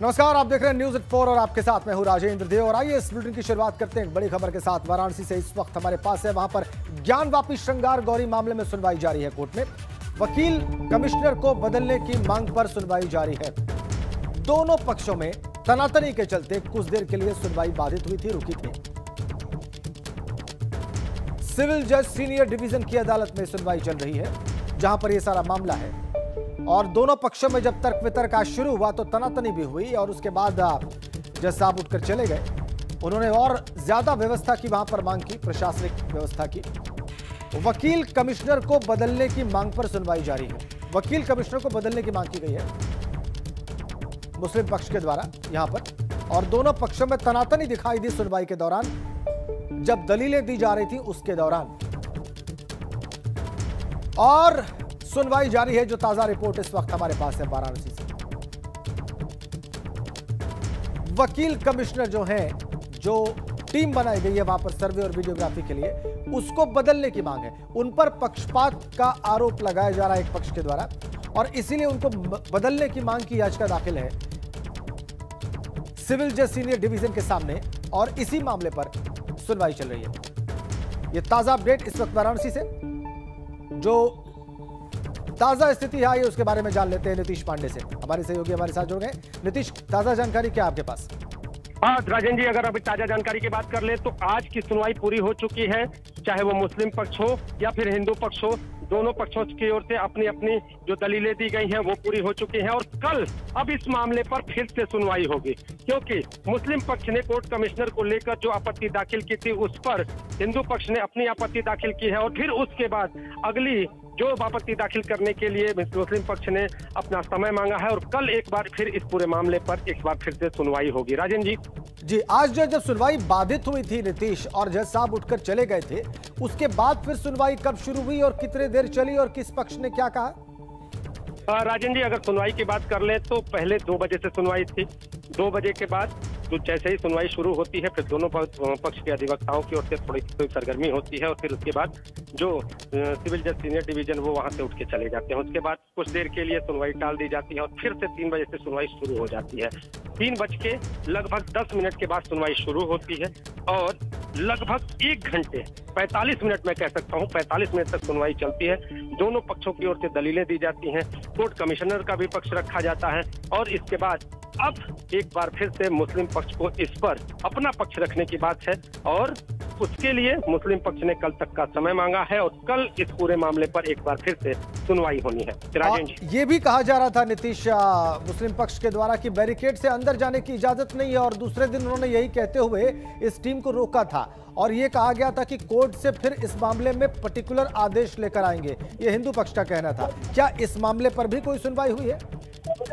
नमस्कार, आप देख रहे हैं न्यूज एट 4 और आपके साथ मैं हूं राजेंद्र देव। और आइए इस बुलेटिन की शुरुआत करते हैं एक बड़ी खबर के साथ। वाराणसी से इस वक्त हमारे पास है, वहां पर ज्ञानवापी श्रृंगार गौरी मामले में सुनवाई जारी है कोर्ट में। वकील कमिश्नर को बदलने की मांग पर सुनवाई जारी है। दोनों पक्षों में तनातनी के चलते कुछ देर के लिए सुनवाई बाधित हुई थी, रुकी थी। सिविल जज सीनियर डिवीजन की अदालत में सुनवाई चल रही है, जहां पर यह सारा मामला है। और दोनों पक्षों में जब तर्क वितर्क आज शुरू हुआ तो तनातनी भी हुई और उसके बाद जज साहब उठकर चले गए। उन्होंने और ज्यादा व्यवस्था की वहां पर मांग की, प्रशासनिक व्यवस्था की। वकील कमिश्नर को बदलने की मांग पर सुनवाई जारी है। वकील कमिश्नर को बदलने की मांग की गई है मुस्लिम पक्ष के द्वारा यहां पर। और दोनों पक्षों में तनातनी दिखाई दी सुनवाई के दौरान, जब दलीलें दी जा रही थी उसके दौरान। और सुनवाई जारी है। जो ताजा रिपोर्ट इस वक्त हमारे पास है वाराणसी से, वकील कमिश्नर जो हैं, जो टीम बनाई गई है वहां पर सर्वे और वीडियोग्राफी के लिए, उसको बदलने की मांग है। उन पर पक्षपात का आरोप लगाया जा रहा है एक पक्ष के द्वारा, और इसीलिए उनको बदलने की मांग की याचिका दाखिल है सिविल जज सीनियर डिवीजन के सामने। और इसी मामले पर सुनवाई चल रही है। यह ताजा अपडेट इस वक्त वाराणसी से, जो ताजा स्थिति है आइए उसके बारे में जान लेते हैं नीतीश पांडे से। हमारे सहयोगी हमारे साथ जुड़ गए। नीतीश, ताजा जानकारी क्या आपके पास? हाँ राजेंद्र जी, अगर अभी ताजा जानकारी की बात कर ले तो आज की सुनवाई पूरी हो चुकी है। चाहे वो मुस्लिम पक्ष हो या फिर हिंदू पक्ष हो, दोनों पक्षों की ओर से अपनी अपनी जो दलीलें दी गई हैं वो पूरी हो चुकी हैं। और कल अब इस मामले पर फिर से सुनवाई होगी, क्योंकि मुस्लिम पक्ष ने कोर्ट कमिश्नर को लेकर जो आपत्ति दाखिल की थी उस पर हिंदू पक्ष ने अपनी आपत्ति दाखिल की है। और फिर उसके बाद अगली जो आपत्ति दाखिल करने के लिए मुस्लिम पक्ष ने अपना समय मांगा है। और कल एक बार फिर इस पूरे मामले पर एक बार फिर से सुनवाई होगी। राजेंद्र जी, आज जब सुनवाई बाधित हुई थी नीतीश, और जज साहब उठकर चले गए थे, उसके बाद फिर सुनवाई कब शुरू हुई और कितने देर चली और किस पक्ष ने क्या कहा? राजेंद्र जी, अगर सुनवाई की बात कर लें तो पहले 2 बजे से सुनवाई थी। 2 बजे के बाद तो जैसे ही सुनवाई शुरू होती है फिर दोनों पक्ष के अधिवक्ताओं की ओर से थोड़ी सरगर्मी होती है। और फिर उसके बाद जो सिविल जज सीनियर डिवीजन वो वहां से उठ के चले जाते हैं। उसके बाद कुछ देर के लिए सुनवाई टाल दी जाती है और फिर से 3 बजे से सुनवाई शुरू हो जाती है। 3:10 के बाद सुनवाई शुरू होती है और लगभग 1 घंटे 45 मिनट मैं कह सकता हूँ, 45 मिनट तक सुनवाई चलती है। दोनों पक्षों की ओर से दलीलें दी जाती हैं, कोर्ट कमिश्नर का भी पक्ष रखा जाता है। और इसके बाद अब एक बार फिर से मुस्लिम पक्ष को इस पर अपना पक्ष रखने की बात है और उसके लिए मुस्लिम पक्ष ने कल तक का समय मांगा है। और कल इस पूरे मामले पर एक बार फिर से सुनवाई होनी है। राजेंद्र, ये भी कहा जा रहा था नीतीश मुस्लिम पक्ष के द्वारा कि बैरिकेड से अंदर जाने की इजाजत नहीं है, और दूसरे दिन उन्होंने यही कहते हुए इस टीम को रोका था। और ये कहा गया था कि कोर्ट से फिर इस मामले में पर्टिकुलर आदेश लेकर आएंगे, ये हिंदू पक्ष का कहना था। क्या इस मामले पर भी कोई सुनवाई हुई है?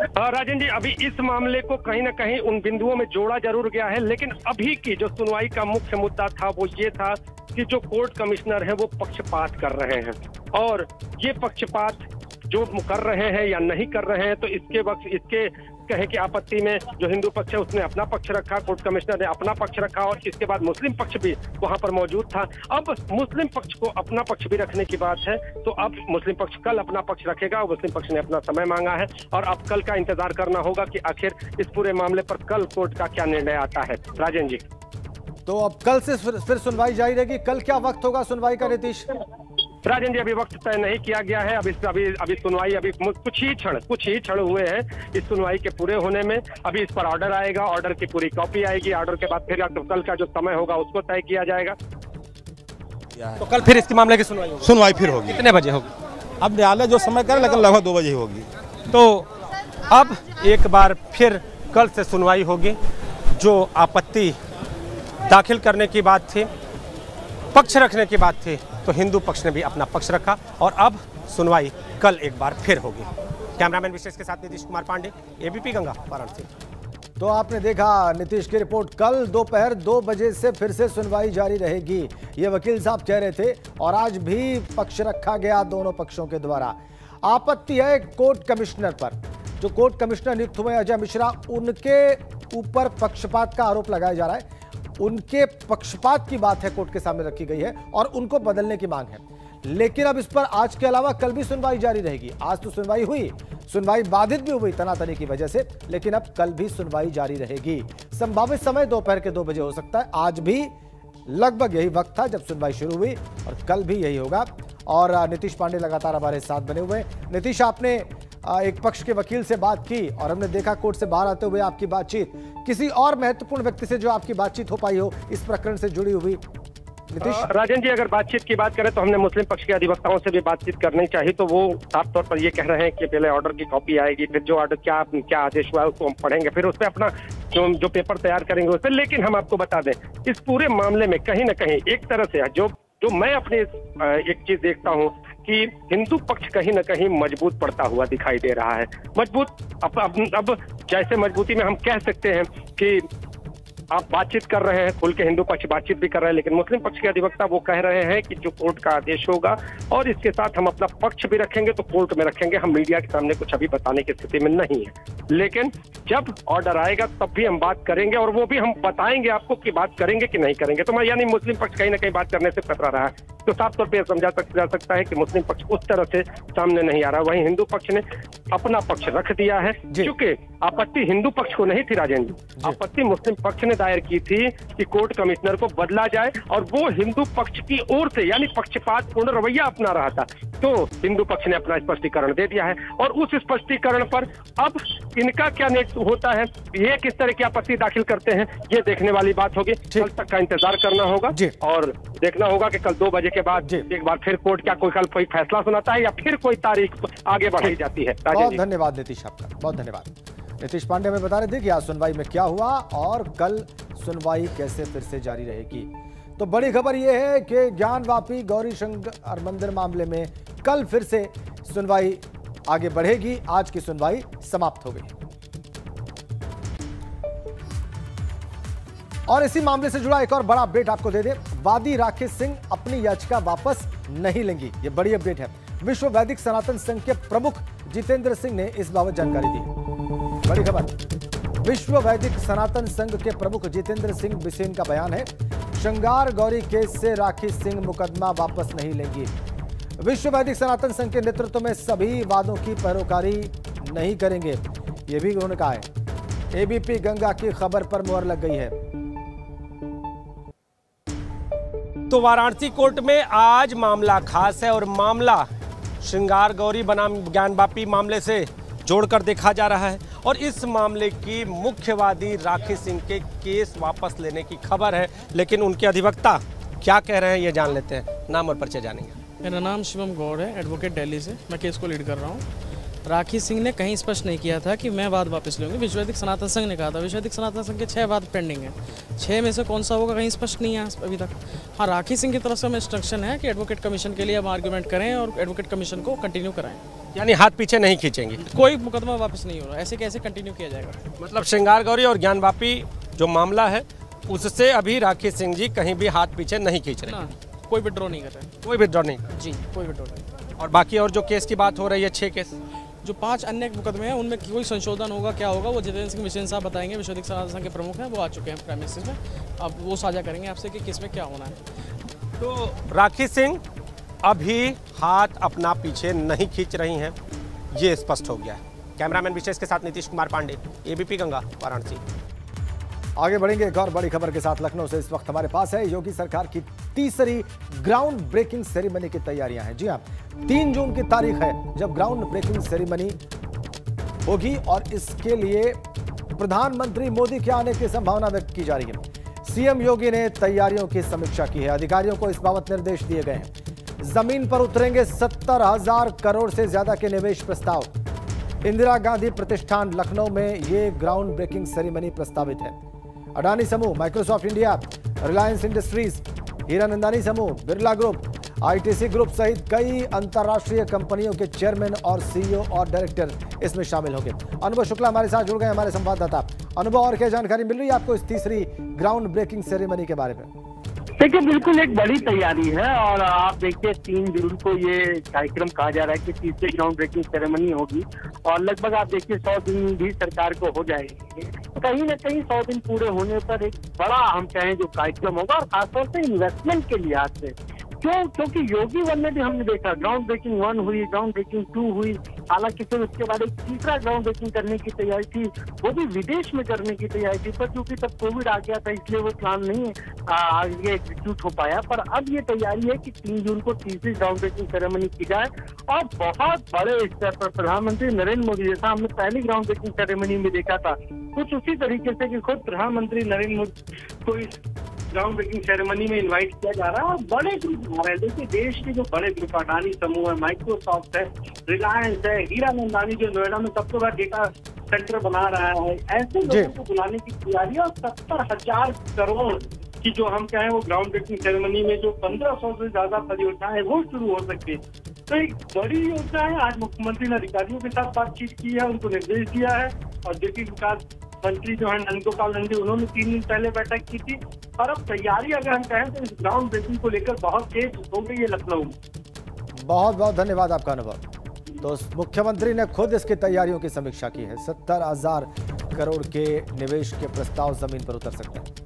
राजेंद्र जी, अभी इस मामले को कहीं ना कहीं उन बिंदुओं में जोड़ा जरूर गया है, लेकिन अभी की जो सुनवाई का मुख्य मुद्दा था वो ये था कि जो कोर्ट कमिश्नर है वो पक्षपात कर रहे हैं। और ये पक्षपात जो कर रहे हैं या नहीं कर रहे हैं, तो इसके कहे कि आपत्ति में जो हिंदू पक्ष है उसने अपना पक्ष रखा, कोर्ट कमिश्नर ने अपना पक्ष रखा, और इसके बाद मुस्लिम पक्ष भी वहां पर मौजूद था। अब मुस्लिम पक्ष को अपना पक्ष भी रखने की बात है, तो अब मुस्लिम पक्ष कल अपना पक्ष रखेगा। मुस्लिम पक्ष ने अपना समय मांगा है और अब कल का इंतजार करना होगा कि आखिर इस पूरे मामले पर कल कोर्ट का क्या निर्णय आता है। राजेंद्र जी, तो अब कल से फिर सुनवाई जारी रहेगी। कल क्या वक्त होगा सुनवाई का नीतीश? राजेंद्र जी, अभी वक्त तय नहीं किया गया है। अभी सुनवाई अभी कुछ ही क्षण हुए हैं इस सुनवाई के पूरे होने में। अभी इस पर ऑर्डर आएगा, ऑर्डर की पूरी कॉपी आएगी, ऑर्डर के बाद फिर कल का जो समय होगा उसको तय किया जाएगा। तो कल फिर इसके मामले की सुनवाई फिर होगी। कितने बजे होगी? अब न्यायालय जो समय करे, लेकिन लगभग 2 बजे होगी। तो अब एक बार फिर कल से सुनवाई होगी। जो आपत्ति दाखिल करने की बात थी, पक्ष रखने की बात थी, तो हिंदू पक्ष ने भी अपना पक्ष रखा और अब सुनवाई कल एक बार फिर होगी। कैमरामैन विशेष के साथ नीतीश कुमार पांडे, एबीपी गंगा, वाराणसी। तो आपने देखा नीतीश की रिपोर्ट। कल दोपहर 2 बजे से फिर से सुनवाई जारी रहेगी, ये वकील साहब कह रहे थे। और आज भी पक्ष रखा गया दोनों पक्षों के द्वारा। आपत्ति है कोर्ट कमिश्नर पर, जो कोर्ट कमिश्नर नियुक्त हुए अजय मिश्रा, उनके ऊपर पक्षपात का आरोप लगाया जा रहा है। उनके पक्षपात की बात है कोर्ट के सामने रखी गई है और उनको बदलने की मांग है। लेकिन अब इस पर आज के अलावा कल भी सुनवाई जारी रहेगी। आज तो सुनवाई हुई, सुनवाई बाधित भी हुई तनातनी की वजह से, लेकिन अब कल भी सुनवाई जारी रहेगी। संभावित समय दोपहर के 2 बजे हो सकता है। आज भी लगभग यही वक्त था जब सुनवाई शुरू हुई और कल भी यही होगा। और नीतीश पांडे लगातार हमारे साथ बने हुए हैं। नीतीश, आपने एक पक्ष के वकील से बात की और हमने देखा कोर्ट से बाहर आते हुए आपकी बातचीत, किसी और महत्वपूर्ण व्यक्ति से जो आपकी बातचीत हो पाई हो इस प्रकरण से जुड़ी हुई? नीतीश, राजन जी, अगर बातचीत की बात करें तो हमने मुस्लिम पक्ष के अधिवक्ताओं से भी बातचीत करनी चाहिए, तो वो साफ तौर पर ये कह रहे हैं कि पहले ऑर्डर की कॉपी आएगी, फिर जो ऑर्डर क्या आदेश हुआ है उसको हम पढ़ेंगे, फिर उस पर अपना जो पेपर तैयार करेंगे उस पर। लेकिन हम आपको बता दें, इस पूरे मामले में कहीं ना कहीं एक तरह से जो मैं अपने एक चीज देखता हूँ कि हिंदू पक्ष कहीं ना कहीं मजबूत पड़ता हुआ दिखाई दे रहा है। मजबूत अब जैसे मजबूती में हम कह सकते हैं कि आप बातचीत कर रहे हैं, खुल के हिंदू पक्ष बातचीत भी कर रहे हैं, लेकिन मुस्लिम पक्ष के अधिवक्ता वो कह रहे हैं कि जो कोर्ट का आदेश होगा और इसके साथ हम अपना पक्ष भी रखेंगे तो कोर्ट में रखेंगे, हम मीडिया के सामने कुछ अभी बताने की स्थिति में नहीं है। लेकिन जब ऑर्डर आएगा तब भी हम बात करेंगे और वो भी हम बताएंगे आपको कि बात करेंगे कि नहीं करेंगे। तो मैं यानी मुस्लिम पक्ष कहीं ना कहीं बात करने से कतरा रहा है, तो साफ तौर पर समझा जा सकता है कि मुस्लिम पक्ष उस तरह से सामने नहीं आ रहा। वहीं हिंदू पक्ष ने अपना पक्ष रख दिया है, क्योंकि आपत्ति हिंदू पक्ष को नहीं थी राजन जी, आपत्ति मुस्लिम पक्ष ने दायर की थी कि कोर्ट कमिश्नर को बदला जाए, और वो हिंदू पक्ष की ओर से यानी पक्षपात पूर्ण रवैया अपना रहा था। तो हिंदू पक्ष ने अपना स्पष्टीकरण दे दिया है और उस स्पष्टीकरण पर अब इनका क्या होता है, ये किस तरह की आपत्ति दाखिल करते हैं, ये देखने वाली बात होगी। कल तक का इंतजार करना होगा और देखना होगा कि कल 2 बजे के बाद एक बार फिर कोर्ट क्या कोई फैसला सुनाता है या फिर कोई तारीख आगे बढ़ाई जाती है। बहुत धन्यवाद नीतीश, आपका बहुत धन्यवाद। नीतीश पांडे हमें बता रहे थे कि आज सुनवाई में क्या हुआ और कल सुनवाई कैसे फिर से जारी रहेगी। तो बड़ी खबर यह है कि ज्ञानवापी गौरीशंकर मंदिर मामले में कल फिर से सुनवाई आगे बढ़ेगी। आज की सुनवाई समाप्त हो गई और इसी मामले से जुड़ा एक और बड़ा अपडेट आपको दे दें। वादी राकेश सिंह अपनी याचिका वापस नहीं लेंगी, ये बड़ी अपडेट है। विश्व वैदिक सनातन संघ के प्रमुख जितेंद्र सिंह ने इस बाबत जानकारी दी। बड़ी खबर, विश्व वैदिक सनातन संघ के प्रमुख जितेंद्र सिंह बिसेन का बयान है, श्रृंगार गौरी केस से राकेश सिंह मुकदमा वापस नहीं लेंगी। विश्व वैदिक सनातन संघ के नेतृत्व में सभी वादों की पैरोकारी नहीं करेंगे, यह भी उन्होंने कहा है। एबीपी गंगा की खबर पर मुहर लग गई है। तो वाराणसी कोर्ट में आज मामला खास है और मामला श्रृंगार गौरी बनाम ज्ञानवापी मामले से जोड़कर देखा जा रहा है और इस मामले की मुख्यवादी राकेश सिंह के केस वापस लेने की खबर है। लेकिन उनके अधिवक्ता क्या कह रहे हैं ये जान लेते हैं, नाम और परिचय जानेंगे। मेरा नाम शिवम गौड़ है, एडवोकेट दिल्ली से, मैं केस को लीड कर रहा हूँ। राकेश सिंह ने कहीं स्पष्ट नहीं किया था कि मैं वाद वापस लूँगी, विश्व वैदिक सनातन संघ ने कहा था। विश्व वैदिक सनातन संघ के 6 वाद पेंडिंग हैं, 6 में से कौन सा होगा कहीं स्पष्ट नहीं है अभी तक। हाँ, राकेश सिंह की तरफ से हमें इंस्ट्रक्शन है कि एडवोकेट कमीशन के लिए हम आर्ग्यूमेंट करें और एडवोकेट कमीशन को कंटिन्यू कराएं, यानी हाथ पीछे नहीं खींचेंगे। कोई मुकदमा वापस नहीं हो रहा, ऐसे कैसे कंटिन्यू किया जाएगा। मतलब श्रृंगार गौरी और ज्ञानवापी जो मामला है उससे अभी राकेश सिंह जी कहीं भी हाथ पीछे नहीं खींच रहे, कोई विड्रॉ नहीं कर रहे, कोई विड्रॉ नहीं जी, कोई विड्रॉ नहीं। और बाकी और जो केस की बात हो रही है 6 केस, जो 5 अन्य मुकदमे हैं उनमें कोई संशोधन होगा, क्या होगा वो जितेंद्र सिंह बिसेन साहब बताएंगे। विश्व वैदिक सनातन संघ के प्रमुख हैं, वो आ चुके हैं प्राइम मिनिस्टर में, अब वो साझा करेंगे आपसे कि किस में क्या होना है। तो राकेश सिंह अभी हाथ अपना पीछे नहीं खींच रही हैं, ये स्पष्ट हो गया है। कैमरामैन विशेष के साथ नीतीश कुमार पांडे, एबीपी गंगा, वाराणसी। आगे बढ़ेंगे एक और बड़ी खबर के साथ। लखनऊ से इस वक्त हमारे पास है योगी सरकार की तीसरी ग्राउंड ब्रेकिंग सेरेमनी की तैयारियां हैं। जी हां, 3 जून की तारीख है जब ग्राउंड ब्रेकिंग सेरेमनी होगी और इसके लिए प्रधानमंत्री मोदी के आने की संभावना व्यक्त की जा रही है। सीएम योगी ने तैयारियों की समीक्षा की है, अधिकारियों को इस बाबत निर्देश दिए गए हैं। जमीन पर उतरेंगे 70,000 करोड़ से ज्यादा के निवेश प्रस्ताव। इंदिरा गांधी प्रतिष्ठान लखनऊ में ये ग्राउंड ब्रेकिंग सेरेमनी प्रस्तावित है। अडानी समूह, Microsoft India, Reliance industries, Hiranandani समूह, बिरला ग्रुप, आईटीसी ग्रुप सहित कई अंतर्राष्ट्रीय कंपनियों के चेयरमैन और सीईओ और डायरेक्टर इसमें शामिल होंगे। अनुभव शुक्ला हमारे साथ जुड़ गए, हमारे संवाददाता। अनुभव, और क्या जानकारी मिल रही है आपको इस तीसरी ग्राउंड ब्रेकिंग सेरेमनी के बारे में? देखिए, बिल्कुल एक बड़ी तैयारी है और आप देखिए 3 जून को ये कार्यक्रम कहा जा रहा है कि तीसरी ग्राउंड ब्रेकिंग सेरेमनी होगी और लगभग आप देखिए 100 दिन भी सरकार को हो जाएगी। कहीं ना कहीं 100 दिन पूरे होने पर एक बड़ा हम कहें जो कार्यक्रम होगा और खासतौर से इन्वेस्टमेंट के लिहाज से क्योंकि योगी वन में भी हमने देखा ग्राउंड ब्रेकिंग 1 हुई, ग्राउंड ब्रेकिंग 2 हुई, हालांकि फिर उसके बाद एक तीसरा ग्राउंड ब्रेकिंग करने की तैयारी थी, वो भी विदेश में करने की तैयारी थी, पर क्योंकि तब कोविड आ गया था इसलिए वो प्लान नहीं आगे एग्जीक्यूट हो पाया। पर अब ये तैयारी है कि 3 जून को तीसरी ग्राउंड ब्रेकिंग सेरेमनी की जाए और बहुत बड़े स्तर पर प्रधानमंत्री नरेंद्र मोदी, जैसा हमने पहली ग्राउंड ब्रेकिंग सेरेमनी में देखा था, कुछ उसी तरीके से कि खुद प्रधानमंत्री नरेंद्र मोदी को इस ग्राउंड ब्रेकिंग सेरेमनी में इनवाइट किया जा रहा है और बड़े ग्रुप आ रहे हैं। देखिए देश के जो बड़े ग्रुप अडानी समूह है, माइक्रोसॉफ्ट है, रिलायंस है, हीरा नंदानी जो नोएडा में सबसे बड़ा डेटा सेंटर बना रहा है, ऐसे लोगों को बुलाने की तैयारी और 70,000 करोड़ की जो हम कहें वो ग्राउंड ब्रेकिंग सेरेमनी में जो 1500 से ज्यादा परियोजना है वो शुरू हो सकती है। तो एक बड़ी योजना है। आज मुख्यमंत्री ने अधिकारियों के साथ बातचीत की है, उनको निर्देश दिया है और जेपी विकास मंत्री जो है नंदगोपाल नंदी, उन्होंने 3 दिन पहले बैठक की थी और अब तैयारी अगर हम कहें तो इस ग्राउंड ब्रेकिंग को लेकर बहुत तेज हो गई है लखनऊ में। बहुत बहुत धन्यवाद आपका अनुभव। तो मुख्यमंत्री ने खुद इसकी तैयारियों की समीक्षा की है। 70,000 करोड़ के निवेश के प्रस्ताव जमीन पर उतर सकते हैं।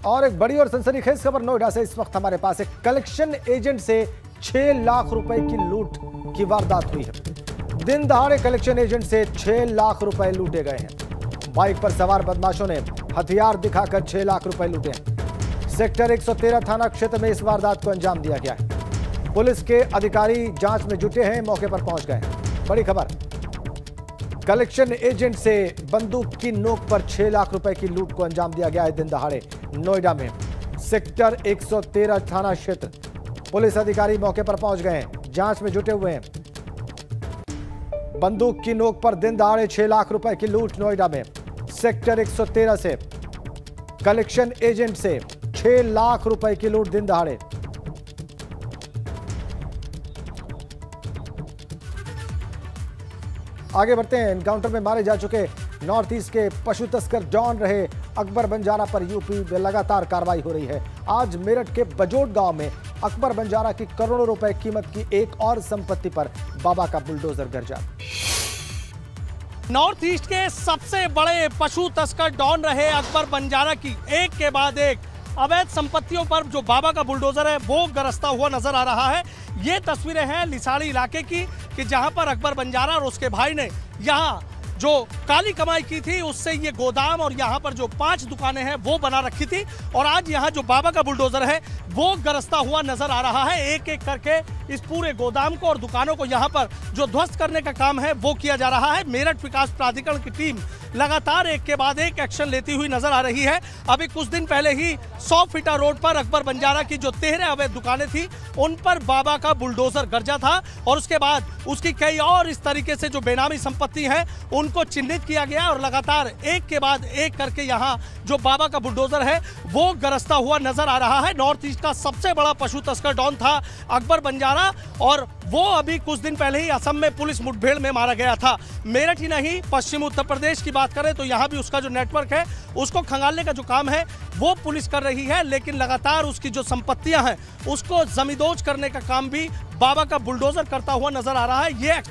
और एक बड़ी और सनसनीखेज खबर नोएडा से इस वक्त हमारे पास एक कलेक्शन एजेंट से 6 लाख रुपए की लूट की वारदात हुई है। दिन दहाड़े कलेक्शन एजेंट से 6 लाख रुपए लूटे गए हैं। बाइक पर सवार बदमाशों ने हथियार दिखाकर 6 लाख रुपए लूटे हैं। सेक्टर 113 थाना क्षेत्र में इस वारदात को अंजाम दिया गया है। पुलिस के अधिकारी जांच में जुटे हैं, मौके पर पहुंच गए। बड़ी खबर, कलेक्शन एजेंट से बंदूक की नोक पर 6 लाख रुपए की लूट को अंजाम दिया गया है दिन दहाड़े नोएडा में। सेक्टर 113 थाना क्षेत्र, पुलिस अधिकारी मौके पर पहुंच गए हैं, जांच में जुटे हुए हैं। बंदूक की नोक पर दिन दहाड़े 6 लाख रुपए की लूट नोएडा में। सेक्टर 113 से कलेक्शन एजेंट से 6 लाख रुपए की लूट दिन दहाड़े। आगे बढ़ते हैं। एनकाउंटर में मारे जा चुके नॉर्थ ईस्ट के पशु तस्कर डॉन रहे अकबर बंजारा पर यूपी में लगातार कार्रवाई हो रही है। आज मेरठ के बजोट गांव में अकबर बंजारा की करोड़ों रुपए कीमत की एक और संपत्ति पर बाबा का बुलडोजर गरजा। नॉर्थ ईस्ट के सबसे बड़े पशु तस्कर डॉन रहे अकबर बंजारा की एक के बाद एक अवैध संपत्तियों पर जो बाबा का बुलडोजर है वो गरजता हुआ नजर आ रहा है। ये तस्वीरें हैं लिसाड़ी इलाके की कि जहां पर अकबर बंजारा और उसके भाई ने यहाँ जो काली कमाई की थी उससे ये गोदाम और यहाँ पर जो 5 दुकानें हैं वो बना रखी थी और आज यहाँ जो बाबा का बुलडोजर है वो गरजता हुआ नजर आ रहा है। एक एक करके इस पूरे गोदाम को और दुकानों को यहाँ पर जो ध्वस्त करने का काम है वो किया जा रहा है। मेरठ विकास प्राधिकरण की टीम लगातार एक के बाद एक एक्शन लेती हुई नजर आ रही है। अभी कुछ दिन पहले ही 100 फीटा रोड पर अकबर बंजारा की जो 13 अवैध दुकानें थी उन पर बाबा का बुलडोजर गरजा था और उसके बाद उसकी कई और इस तरीके से जो बेनामी संपत्ति है उनको चिन्हित किया गया और लगातार एक के बाद एक करके यहाँ जो बाबा का बुलडोजर है वो गरजता हुआ नजर आ रहा है। नॉर्थ ईस्ट का सबसे बड़ा पशु तस्कर डॉन था अकबर बंजारा और वो अभी कुछ दिन पहले ही असम में पुलिस मुठभेड़ में मारा गया था। मेरठ ही नहीं, पश्चिम उत्तर प्रदेश की बात करें तो यहाँ भी उसका जो नेटवर्क है उसको खंगालने का जो काम है वो पुलिस कर रही है, लेकिन लगातार उसकी जो संपत्तियां हैं उसको जमींदोज करने का काम भी बाबा का बुलडोजर करता हुआ नजर आ रहा है। ये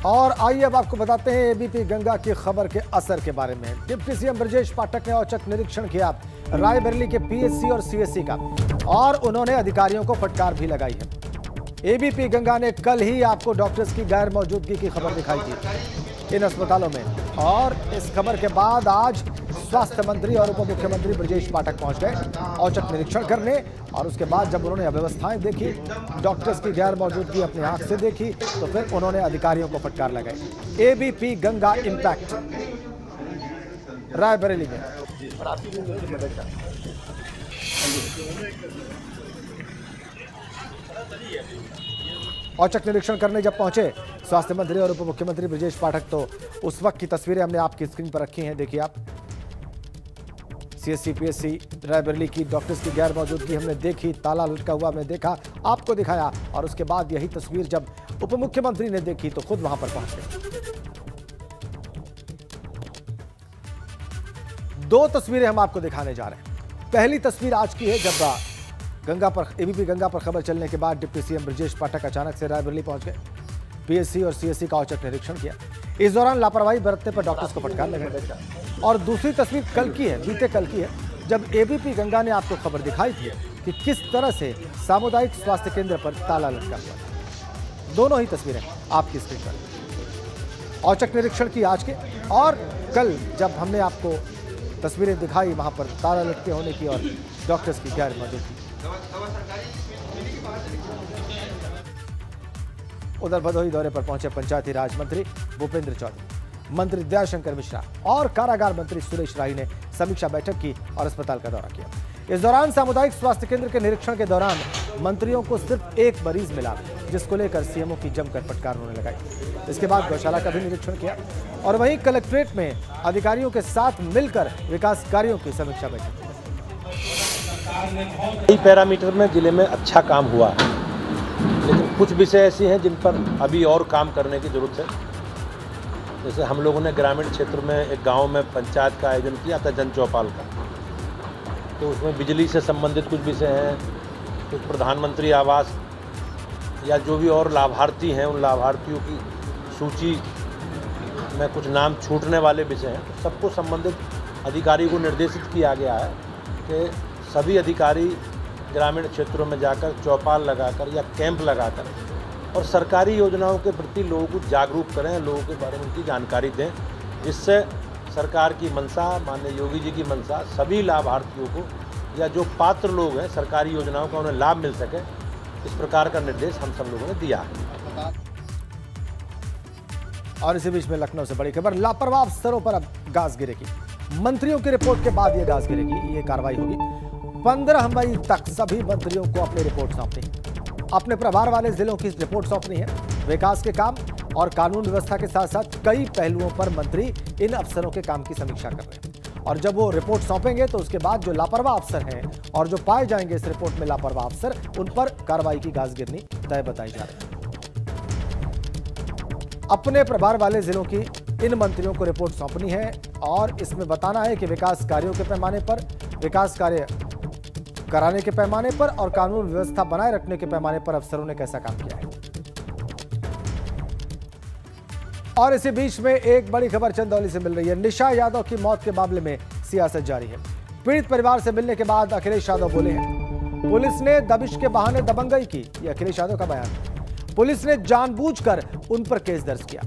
और आइए अब आपको बताते हैं एबीपी गंगा की खबर के असर के बारे में। डिप्टी सीएम ब्रजेश पाठक ने औचक निरीक्षण किया रायबरेली के पीएससी और सीएससी का और उन्होंने अधिकारियों को फटकार भी लगाई है। एबीपी गंगा ने कल ही आपको डॉक्टर्स की गैर मौजूदगी की खबर दिखाई थी इन अस्पतालों में और इस खबर के बाद आज स्वास्थ्य मंत्री और उप मुख्यमंत्री ब्रजेश पाठक पहुंच गए औचक निरीक्षण करने और उसके बाद जब उन्होंने अव्यवस्थाएं देखी, डॉक्टर्स की गैर मौजूदगी अपनी आंख से देखी तो फिर उन्होंने अधिकारियों को फटकार लगाई। एबीपी गंगा इंपैक्ट रायबरेली में औचक निरीक्षण करने जब पहुंचे स्वास्थ्य मंत्री और उप मुख्यमंत्री ब्रजेश पाठक तो उस वक्त की तस्वीरें हमने आपकी स्क्रीन पर रखी हैं। देखिए आप, सीएससी पीएससी रायबरेली की डॉक्टर्स की गैर मौजूदगी हमने देखी, ताला लटका हुआ हमने देखा, आपको दिखाया और उसके बाद यही तस्वीर जब उप मुख्यमंत्री ने देखी तो खुद वहां पर पहुंच गए। 2 तस्वीरें हम आपको दिखाने जा रहे हैं। पहली तस्वीर आज की है जब गंगा पर एबीपी गंगा पर खबर चलने के बाद डिप्टी सीएम ब्रजेश पाठक अचानक से रायबरेली पहुंच गए, पीएससी और सीएससी का औचक निरीक्षण किया। इस दौरान लापरवाही बरतने पर डॉक्टर्स को फटकार लगाई। और दूसरी तस्वीर कल की है, बीते कल की है, जब एबीपी गंगा ने आपको खबर दिखाई थी कि किस तरह से सामुदायिक स्वास्थ्य केंद्र पर ताला लटका हुआ था। दोनों ही तस्वीरें आपकी स्क्रीन पर। औचक निरीक्षण की आज के और कल जब हमने आपको तस्वीरें दिखाई वहां पर ताला लटके होने की और डॉक्टर्स की गैर मौजूदगी। उधर भदोही दौरे पर पहुंचे पंचायती राज मंत्री भूपेंद्र चौधरी, मंत्री दयाशंकर मिश्रा और कारागार मंत्री सुरेश राही ने समीक्षा बैठक की और अस्पताल का दौरा किया। इस दौरान सामुदायिक स्वास्थ्य केंद्र के निरीक्षण के दौरान मंत्रियों को सिर्फ एक मरीज मिला, जिसको लेकर सीएमओ की जमकर फटकार होने लगाई। इसके बाद गौशाला का भी निरीक्षण किया और वहीं कलेक्ट्रेट में अधिकारियों के साथ मिलकर विकास कार्यों की समीक्षा बैठक। कई पैरामीटर में जिले में अच्छा काम हुआ है, लेकिन कुछ विषय ऐसी हैं जिन पर अभी और काम करने की जरूरत है। जैसे हम लोगों ने ग्रामीण क्षेत्र में एक गांव में पंचायत का आयोजन किया था जन चौपाल का, तो उसमें बिजली से संबंधित कुछ विषय हैं, कुछ प्रधानमंत्री आवास या जो भी और लाभार्थी हैं उन लाभार्थियों की सूची में कुछ नाम छूटने वाले विषय हैं। तो सबको संबंधित अधिकारी को निर्देशित किया गया है कि सभी अधिकारी ग्रामीण क्षेत्रों में जाकर चौपाल लगाकर या कैंप लगाकर और सरकारी योजनाओं के प्रति लोगों को जागरूक करें, लोगों के बारे में उनकी जानकारी दें, जिससे सरकार की मंशा, माननीय योगी जी की मंशा सभी लाभार्थियों को या जो पात्र लोग हैं सरकारी योजनाओं का उन्हें लाभ मिल सके, इस प्रकार का निर्देश हम सब लोगों ने दिया है। और इसी बीच में लखनऊ से बड़ी खबर, लापरवाह अफसरों पर अब गाज गिरेगी। मंत्रियों की रिपोर्ट के बाद ये गाज गिरेगी, ये कार्रवाई होगी। 15 मई तक सभी मंत्रियों को अपनी रिपोर्ट सौंपनी, अपने प्रभार वाले जिलों की रिपोर्ट सौंपनी है। विकास के काम और कानून व्यवस्था के साथ साथ कई पहलुओं पर मंत्री इन अफसरों के काम की समीक्षा कर रहे हैं और जब वो रिपोर्ट सौंपेंगे तो उसके बाद जो लापरवाह अफसर हैं और जो पाए जाएंगे इस रिपोर्ट में लापरवाह अफसर, उन पर कार्रवाई की गाज गिरनी तय बताई जा रही है। अपने प्रभार वाले जिलों की इन मंत्रियों को रिपोर्ट सौंपनी है और इसमें बताना है कि विकास कार्यों के पैमाने पर, विकास कार्य कराने के पैमाने पर और कानून व्यवस्था बनाए रखने के पैमाने पर अफसरों ने कैसा काम किया है। और इसी बीच में एक बड़ी खबर चंदौली से मिल रही है। निशा यादव की मौत के मामले में सियासत जारी है। पीड़ित परिवार से मिलने के बाद अखिलेश यादव बोले हैं, पुलिस ने दबिश के बहाने दबंगई की, यह अखिलेश यादव का बयान है। पुलिस ने जानबूझकर उन पर केस दर्ज किया,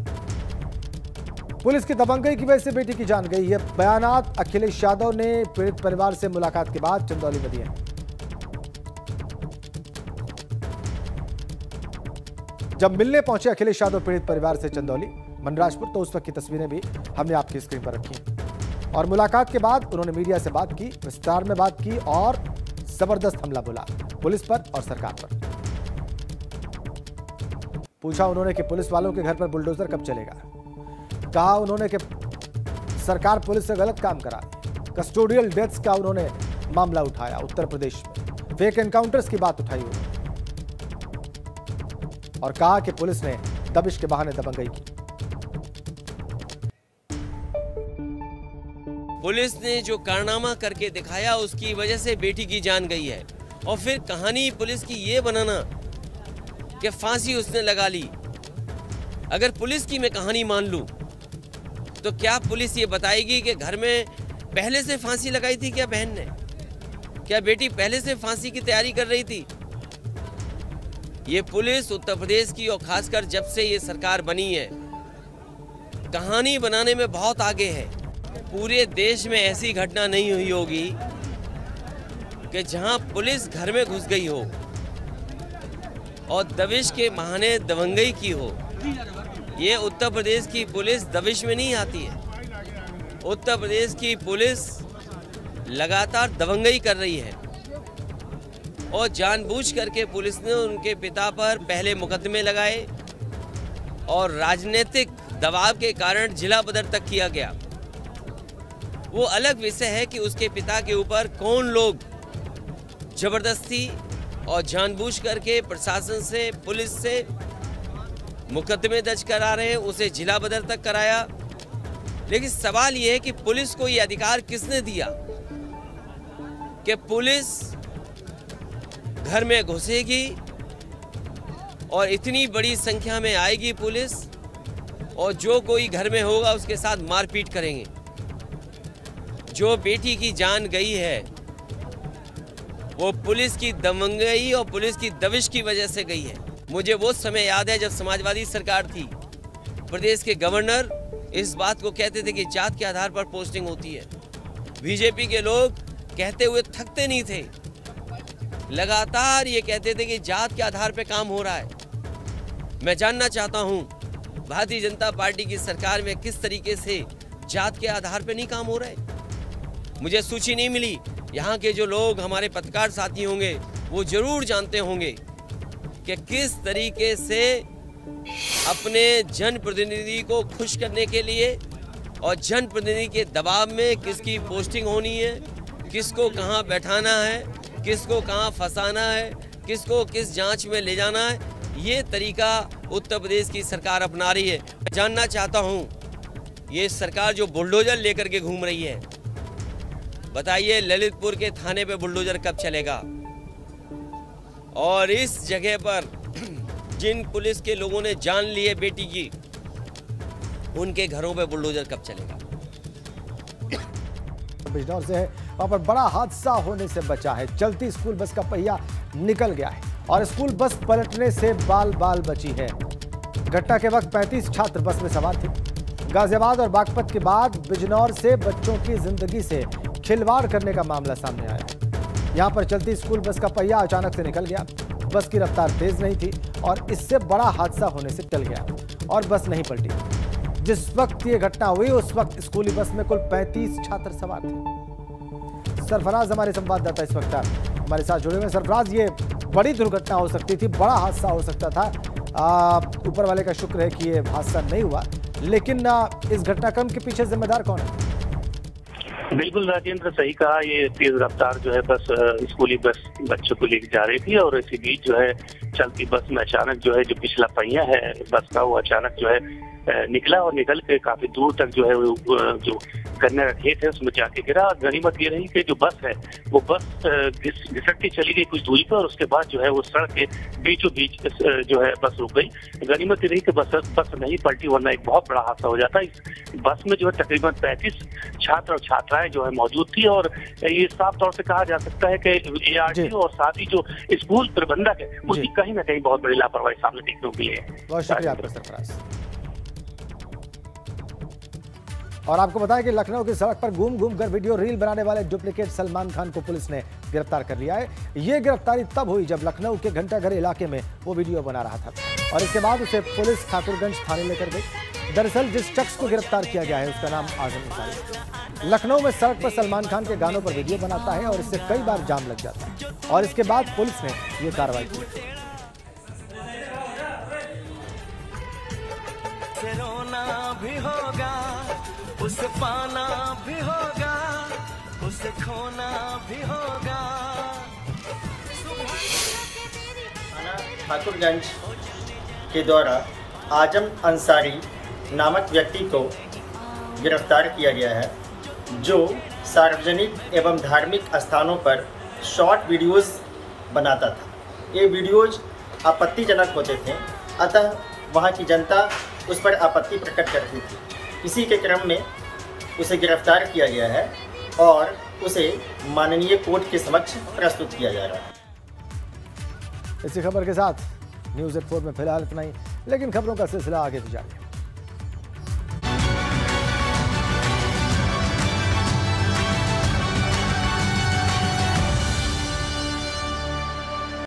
पुलिस की दबंगई की वजह से बेटी की जान गई। यह बयानात अखिलेश यादव ने पीड़ित परिवार से मुलाकात के बाद चंदौली में दिए हैं। जब मिलने पहुंचे अखिलेश यादव पीड़ित परिवार से चंदौली मनराजपुर, तो उस वक्त की तस्वीरें भी हमने आपकी स्क्रीन पर रखी और मुलाकात के बाद उन्होंने मीडिया से बात की, विस्तार में बात की और जबरदस्त हमला बोला पुलिस पर और सरकार पर। पूछा उन्होंने कि पुलिस वालों के घर पर बुलडोजर कब चलेगा। कहा उन्होंने कि सरकार पुलिस से गलत काम करा रही। कस्टोडियल डेथ्स का उन्होंने मामला उठाया उत्तर प्रदेश में, फेक एनकाउंटर्स की बात उठाई उन्होंने और कहा कि पुलिस ने दबिश के बहाने दबंगई की। पुलिस ने जो कारनामा करके दिखाया उसकी वजह से बेटी की जान गई है और फिर कहानी पुलिस की ये बनाना कि फांसी उसने लगा ली। अगर पुलिस की मैं कहानी मान लूं तो क्या पुलिस ये बताएगी कि घर में पहले से फांसी लगाई थी क्या बहन ने? क्या बेटी पहले से फांसी की तैयारी कर रही थी? ये पुलिस उत्तर प्रदेश की और खासकर जब से ये सरकार बनी है कहानी बनाने में बहुत आगे है। पूरे देश में ऐसी घटना नहीं हुई होगी कि जहां पुलिस घर में घुस गई हो और दबिश के बहाने दबंगई की हो। ये उत्तर प्रदेश की पुलिस दबिश में नहीं आती है। उत्तर प्रदेश की पुलिस लगातार दबंगई कर रही है और जानबूझ करके पुलिस ने उनके पिता पर पहले मुकदमे लगाए और राजनीतिक दबाव के कारण जिला बदर तक किया गया। वो अलग विषय है कि उसके पिता के ऊपर कौन लोग जबरदस्ती और जानबूझ करके प्रशासन से, पुलिस से मुकदमे दर्ज करा रहे हैं, उसे जिला बदर तक कराया। लेकिन सवाल ये है कि पुलिस को ये अधिकार किसने दिया कि पुलिस घर में घुसेगी और इतनी बड़ी संख्या में आएगी पुलिस और जो कोई घर में होगा उसके साथ मारपीट करेंगे। जो बेटी की जान गई है वो पुलिस की दमंगई और पुलिस की दबिश की वजह से गई है। मुझे वो समय याद है जब समाजवादी सरकार थी, प्रदेश के गवर्नर इस बात को कहते थे कि जात के आधार पर पोस्टिंग होती है। बीजेपी के लोग कहते हुए थकते नहीं थे, लगातार ये कहते थे कि जात के आधार पर काम हो रहा है। मैं जानना चाहता हूँ भारतीय जनता पार्टी की सरकार में किस तरीके से जात के आधार पर नहीं काम हो रहा है। मुझे सूची नहीं मिली। यहाँ के जो लोग हमारे पत्रकार साथी होंगे वो जरूर जानते होंगे कि किस तरीके से अपने जनप्रतिनिधि को खुश करने के लिए और जनप्रतिनिधि के दबाव में किसकी पोस्टिंग होनी है, किसको कहाँ बैठाना है, किसको कहाँ फंसाना है, किसको किस जांच में ले जाना है, ये तरीका उत्तर प्रदेश की सरकार अपना रही है। जानना चाहता हूँ ये सरकार जो बुलडोजर लेकर के घूम रही है, बताइए ललितपुर के थाने पे बुलडोजर कब चलेगा? और इस जगह पर जिन पुलिस के लोगों ने जान ली है बेटी की, उनके घरों पे बुलडोजर कब चलेगा? बिजनौर से है, वहां पर बड़ा हादसा होने से बचा है। चलती स्कूल बस का पहिया निकल गया है और स्कूल बस पलटने से बाल बाल बची है। घटना के वक्त 35 छात्र बस में सवार थे। गाजियाबाद और बागपत के बाद बिजनौर से बच्चों की जिंदगी से खिलवाड़ करने का मामला सामने आया है। यहां पर चलती स्कूल बस का पहिया अचानक से निकल गया। बस की रफ्तार तेज नहीं थी और इससे बड़ा हादसा होने से टल गया और बस नहीं पलटी। जिस वक्त ये घटना हुई उस वक्त स्कूली बस में कुल 35 छात्र सवार थे। सरफराज हमारे संवाददाता इस वक्त हमारे साथ जुड़े हुए। सरफराज, ये बड़ी दुर्घटना हो सकती थी, बड़ा हादसा हो सकता था। ऊपर वाले का शुक्र है कि ये हादसा नहीं हुआ, लेकिन इस घटनाक्रम के पीछे जिम्मेदार कौन है? बिल्कुल राजेंद्र, सही कहा। ये तेज रफ्तार जो है बस स्कूली बस बच्चों को लेकर जा रही थी और इसी बीच जो है चलती बस में अचानक जो है जो पिछला पहिया है बस का वो अचानक जो है निकला और निकल के काफी दूर तक जो है जो गन्ने का खेत है उसमें जाके गिरा। गनीमत ये रही कि जो बस है वो बस घिसटती चली गई कुछ दूरी पर और उसके बाद जो है वो सड़क के बीचों बीच जो है बस रुक गई। गनीमत ये रही कि बस नहीं पलटी, वरना एक बहुत बड़ा हादसा हो जाता। इस बस में जो है तकरीबन 35 छात्र और छात्राएं जो है मौजूद थी और ये साफ तौर से कहा जा सकता है कि ARTO और साथ ही जो स्कूल प्रबंधक है उसकी कहीं ना कहीं बहुत बड़ी लापरवाही सामने देखने को मिली है। बहुत शुक्रिया आपका सरफराज। और आपको बताया कि लखनऊ की सड़क पर घूम कर वीडियो रील बनाने वाले डुप्लीकेट सलमान खान को पुलिस ने गिरफ्तार कर लिया है। ये गिरफ्तारी तब हुई जब लखनऊ के घंटाघर इलाके में वो वीडियो बना रहा था और इसके बाद उसे पुलिस ठाकुरगंज थाने लेकर गई। दरअसल जिस शख्स को गिरफ्तार किया गया है उसका नाम आजम अंसारी लखनऊ में सड़क पर सलमान खान के गानों पर वीडियो बनाता है और इससे कई बार जाम लग जाता है और इसके बाद पुलिस ने ये कार्रवाई की। भी होगा, उसे पाना भी होगा, उसे खोना भी होगा। थाना ठाकुरगंज के द्वारा आजम अंसारी नामक व्यक्ति को गिरफ्तार किया गया है, जो सार्वजनिक एवं धार्मिक स्थानों पर शॉर्ट वीडियोस बनाता था। ये वीडियोज आपत्तिजनक होते थे, अतः वहाँ की जनता उस पर आपत्ति प्रकट करती थी। इसी के क्रम में उसे गिरफ्तार किया गया है और उसे माननीय कोर्ट के समक्ष प्रस्तुत किया जा रहा है। इसी खबर के साथ न्यूज़ 84 में फिलहाल इतना ही, लेकिन खबरों का सिलसिला आगे भी जारी है।